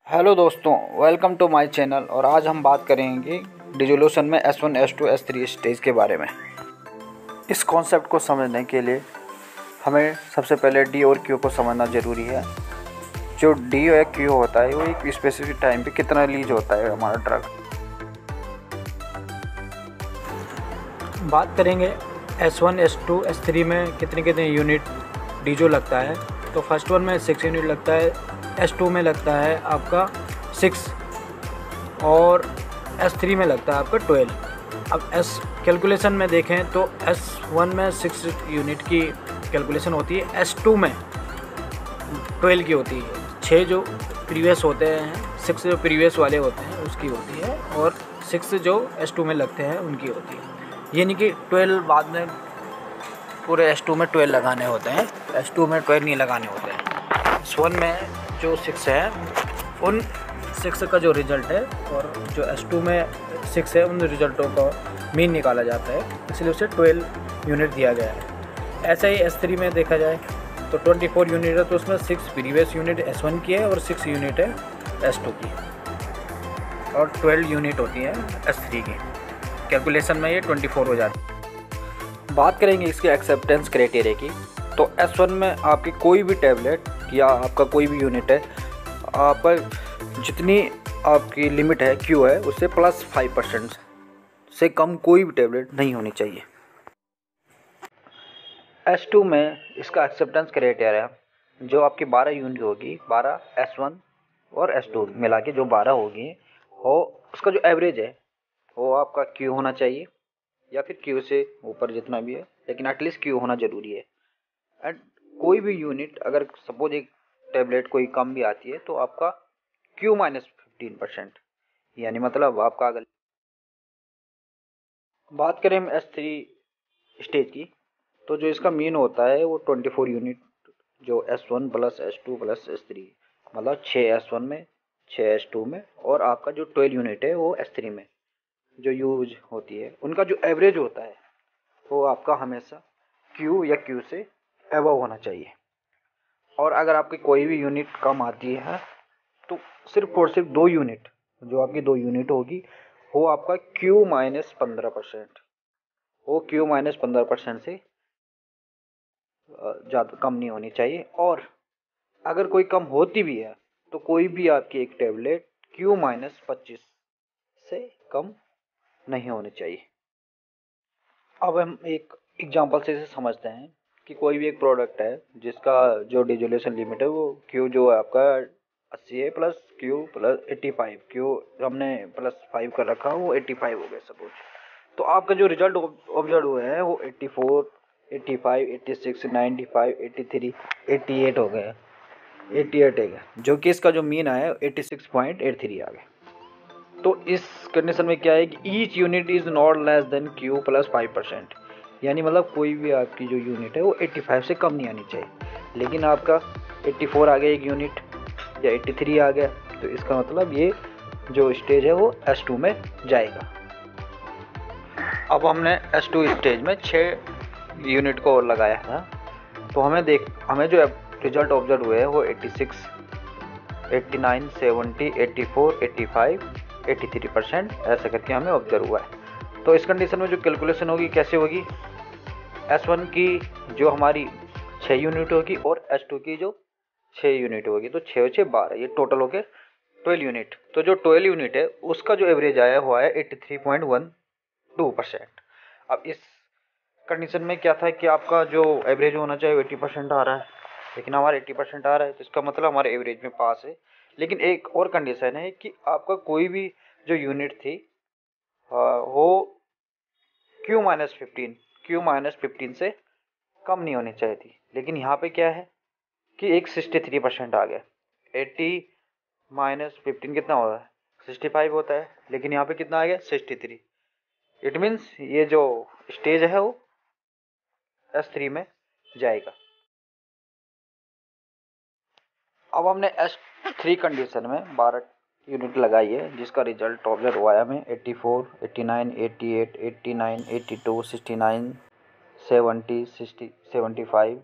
Hello दोस्तों, welcome to my channel. और आज हम बात करेंगे डिसोल्यूशन में S1, S2, S3 स्टेज के बारे में। इस कॉन्सेप्ट को समझने के लिए हमें सबसे पहले डी और क्यू को समझना ज़रूरी है। जो डी और क्यू होता है वो एक स्पेसिफिक टाइम पे कितना रिलीज होता है हमारा ड्रग। बात करेंगे S1, S2, S3 में कितने कितने यूनिट डीजो लगता है। तो फर्स्ट वन में 6 यूनिट लगता है, S2 में लगता है आपका 6 और S3 में लगता है आपका 12। अब S कैलकुलेशन में देखें तो S1 में 6 यूनिट की कैलकुलेशन होती है, S2 में 12 की होती है। 6 जो प्रीवियस होते हैं, 6 जो प्रीवियस वाले होते हैं उसकी होती है, और 6 जो S2 में लगते हैं उनकी होती है। यानी कि 12 बाद में पूरे S2 में 12 लगाने होते हैं, S2 में 12 नहीं लगाने होते हैं। S1 में जो 6 है उन 6 का जो रिज़ल्ट है और जो S2 में 6 है उन रिज़ल्टों का मीन निकाला जाता है, इसलिए उसे 12 यूनिट दिया गया है। ऐसा ही S3 में देखा जाए तो 24 यूनिट है, तो उसमें 6 प्रीवियस यूनिट S1 की है और 6 यूनिट है S2 की, और 12 यूनिट होती है S3 की। कैलकुलेशन में ये 24 हो जाती है। बात करेंगे इसके एक्सेप्टेंस क्राइटेरिया की, तो S1 में आपकी कोई भी टैबलेट या आपका कोई भी यूनिट है, आपका जितनी आपकी लिमिट है क्यू है उससे +5% से कम कोई भी टैबलेट नहीं होनी चाहिए। S2 में इसका एक्सेप्टेंस क्राइटेरिया जो आपकी 12 यूनिट होगी, 12 S1 और S2 मिला के जो 12 होगी, वो उसका जो एवरेज है वो आपका क्यू होना चाहिए, या फिर क्यू से ऊपर जितना भी है, लेकिन एटलीस्ट क्यू होना ज़रूरी है। एंड कोई भी यूनिट अगर सपोज एक टैबलेट कोई कम भी आती है तो आपका क्यू -15%, यानी मतलब आपका अगर बात करें हम S3 स्टेज की, तो जो इसका मीन होता है वो 24 यूनिट, जो S1 plus S2 plus S3, मतलब 6 S1 में, 6 S2 में, और आपका जो 12 यूनिट है वो S3 में जो यूज होती है, उनका जो एवरेज होता है वो आपका हमेशा Q या Q से एबव होना चाहिए। और अगर आपकी कोई भी यूनिट कम आती है तो सिर्फ और सिर्फ 2 यूनिट, जो आपकी 2 यूनिट होगी वो आपका Q -15%, वो Q -15% से ज़्यादा कम नहीं होनी चाहिए। और अगर कोई कम होती भी है तो कोई भी आपकी एक टैबलेट Q -25 से कम नहीं होनी चाहिए। अब हम एक एग्जांपल से इसे समझते हैं कि कोई भी एक प्रोडक्ट है जिसका जो डिसोल्यूशन लिमिट है वो Q जो है आपका 80 है, प्लस Q प्लस 85, Q हमने +5 कर रखा, वो 85 हो गया सपोज। तो आपका जो रिजल्ट ऑब्जर्व हुए हैं वो 84, 85, 86, 95, 83, 88 हो गया, 88 है, जो कि इसका जो मीन आया 86.83 आ गया। तो इस कंडीशन में क्या है कि each unit is not less than Q +5%, यानी मतलब कोई भी आपकी जो यूनिट है वो 85 से कम नहीं आनी चाहिए। लेकिन आपका 84 आ गया एक यूनिट, या 83 आ गया, तो इसका मतलब ये जो स्टेज है वो S2 में जाएगा। अब हमने S2 स्टेज में 6 यूनिट को लगाया था, तो हमें जो रिजल्ट ऑब्जर्व हुए हैं वो 86, 89, 70, 84, 85, 83% ऐसा करके हमें ऑब्जर्व हुआ है। तो इस कंडीशन में जो कैलकुलेशन होगी कैसे होगी, S1 की जो हमारी 6 यूनिट होगी और S2 की जो 6 यूनिट होगी, तो 6 और 6 12, ये टोटल हो गए 12 यूनिट। तो जो 12 यूनिट है उसका जो एवरेज आया हुआ है 83.12%। अब इस कंडीशन में क्या था कि आपका जो एवरेज होना चाहिए 80% आ रहा है, लेकिन हमारा 80% आ रहा है, तो इसका मतलब हमारे एवरेज में पास है। लेकिन एक और कंडीशन है कि आपका कोई भी जो यूनिट थी वो Q -15 से कम नहीं होनी चाहिए थी। लेकिन यहाँ पे क्या है कि एक 63% आ गया। 80 -15 कितना होता है, 65 होता है, लेकिन यहाँ पे कितना आ गया 63। इट मीन्स ये जो स्टेज है वो S3 में जाएगा। अब हमने S3 कंडीशन में 12 यूनिट लगाई है, जिसका रिजल्ट ऑब्जर्व हुआ है हमें 84, 89, 88, 89, 82, 69, 70, 60, 75,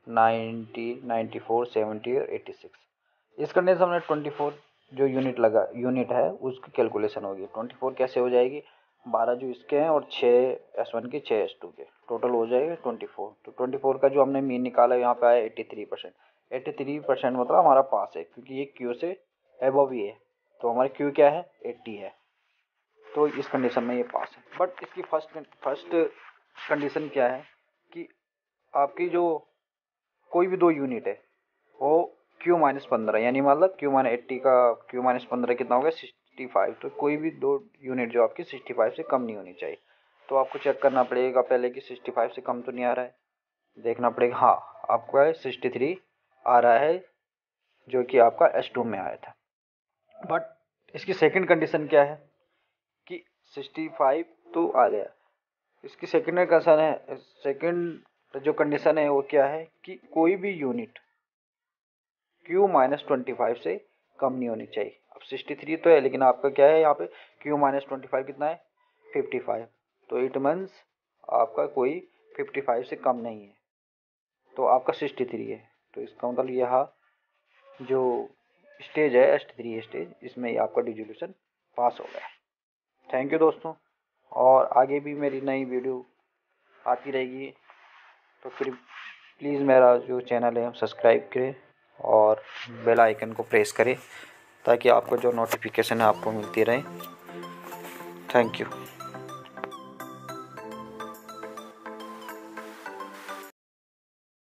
90, 94, 70 और 86। इस कंडीशन में 24 जो यूनिट है उसकी कैलकुलेशन होगी। 24 कैसे हो जाएगी, 12 जो इसके हैं और 6 S1 के 6 S2 के, टोटल हो जाएगा 24। तो 24 का जो हमने मीन निकाला यहाँ पे आया 83%। 83% मतलब हमारा पास है, क्योंकि ये क्यू से एबव ही है, तो हमारी क्यू क्या है 80 है, तो इस कंडीशन में ये पास है। बट इसकी फर्स्ट कंडीशन क्या है कि आपकी जो कोई भी दो यूनिट है वो Q-15, यानी मतलब Q-80 का Q-15 कितना हो गया 65, तो कोई भी दो यूनिट जो आपकी 65 से कम नहीं होनी चाहिए। तो आपको चेक करना पड़ेगा पहले कि 65 से कम तो नहीं आ रहा है, देखना पड़ेगा। हाँ, आपका 63 आ रहा है, जो कि आपका S2 में आया था। बट इसकी सेकंड कंडीशन क्या है कि 65 तो आ गया, इसकी सेकंड जो कंडीशन है वो क्या है कि कोई भी यूनिट Q-25 से कम नहीं होनी चाहिए। अब 63 तो है, लेकिन आपका क्या है यहाँ पे Q-25 कितना है 55, तो इट मीन्स आपका कोई 55 से कम नहीं है, तो आपका 63 है। तो इसका मतलब यह जो स्टेज है S3 स्टेज, इसमें ही आपका डिसोल्यूशन पास हो गया। थैंक यू दोस्तों, और आगे भी मेरी नई वीडियो आती रहेगी, तो फिर प्लीज़ मेरा जो चैनल है सब्सक्राइब करें और बेल आइकन को प्रेस करें, ताकि आपको जो नोटिफिकेशन है आपको मिलती रहे। Thank you.